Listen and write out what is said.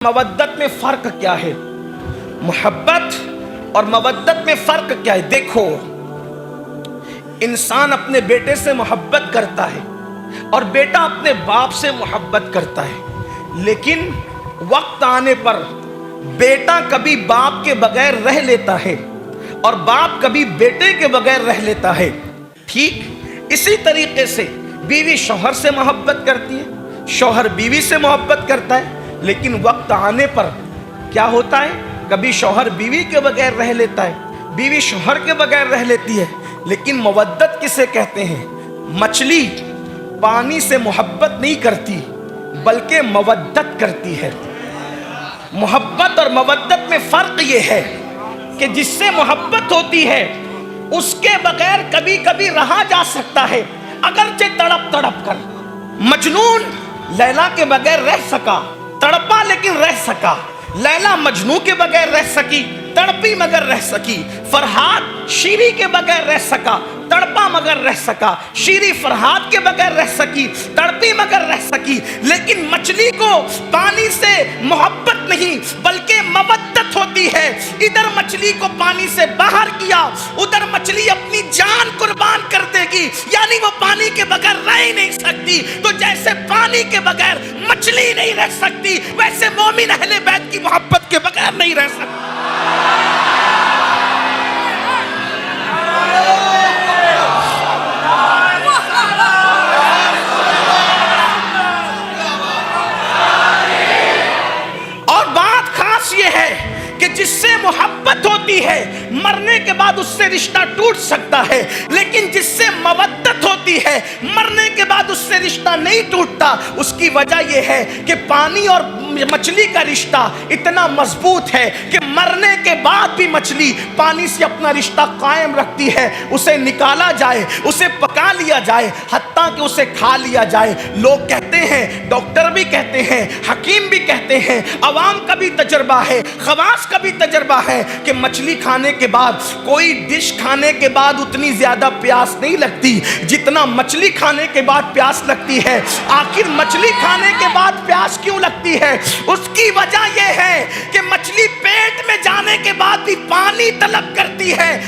मवद्दत में फ़र्क क्या है? मोहब्बत और मवद्दत में फ़र्क क्या है? देखो, इंसान अपने बेटे से मोहब्बत करता है और बेटा अपने बाप से मोहब्बत करता है, लेकिन वक्त आने पर बेटा कभी बाप के बगैर रह लेता है और बाप कभी बेटे के बगैर रह लेता है। ठीक इसी तरीके से बीवी शौहर से मोहब्बत करती है, शौहर बीवी से मोहब्बत करता है, लेकिन वक्त आने पर क्या होता है, कभी शौहर बीवी के बगैर रह लेता है, बीवी शौहर के बगैर रह लेती है। लेकिन मवद्दत किसे कहते हैं? मछली पानी से मोहब्बत नहीं करती बल्कि मवद्दत करती है। मोहब्बत और मवद्दत में फ़र्क ये है कि जिससे मोहब्बत होती है उसके बगैर कभी कभी रहा जा सकता है, अगरचे तड़प तड़प कर। मजनून लैला के बगैर रह सका, तड़पा लेकिन रह सका। लैला मजनू के बगैर रह सकी, तड़पी मगर रह सकी। फरहाद शीरी के बगैर रह सका, तड़पा मगर रह सका। शीरी फरहाद के बगैर रह सकी, तड़पी मगर रह सकी। लेकिन मछली को पानी से मोहब्बत नहीं बल्कि मवद्दत होती है। इधर मछली को पानी से बाहर किया, उधर मछली अपनी जान कुर्बान कर देगी, यानी वो पानी के बगैर रह ही नहीं सकती। तो जैसे पानी के बगैर मछली नहीं रह सकती, वैसे मोमिन अहले बैत की मोहब्बत के बगैर नहीं रह सकती। ये है कि जिससे मोहब्बत होती है मरने के बाद उससे रिश्ता टूट सकता है, लेकिन जिससे मवद्दत होती है मरने के बाद उससे रिश्ता नहीं टूटता। उसकी वजह यह है कि पानी और मछली का रिश्ता इतना मजबूत है कि मरने के बाद भी मछली पानी से अपना रिश्ता कायम रखती है। उसे निकाला जाए, उसे पका लिया जाए, हत्ता कि उसे खा लिया जाए। लोग कहते हैं, डॉक्टर भी कहते हैं, हकीम भी कहते हैं, अवाम का भी तजर्बा है, खवास का भी तजर्बा है कि मछली खाने के बाद, कोई डिश खाने के बाद उतनी ज्यादा प्यास नहीं लगती जितना मछली खाने के बाद प्यास लगती है। आखिर मछली खाने के बाद प्यास क्यों लगती है? उसकी वजह यह है कि मछली पेट में जाने के बाद भी पानी तलब करती है,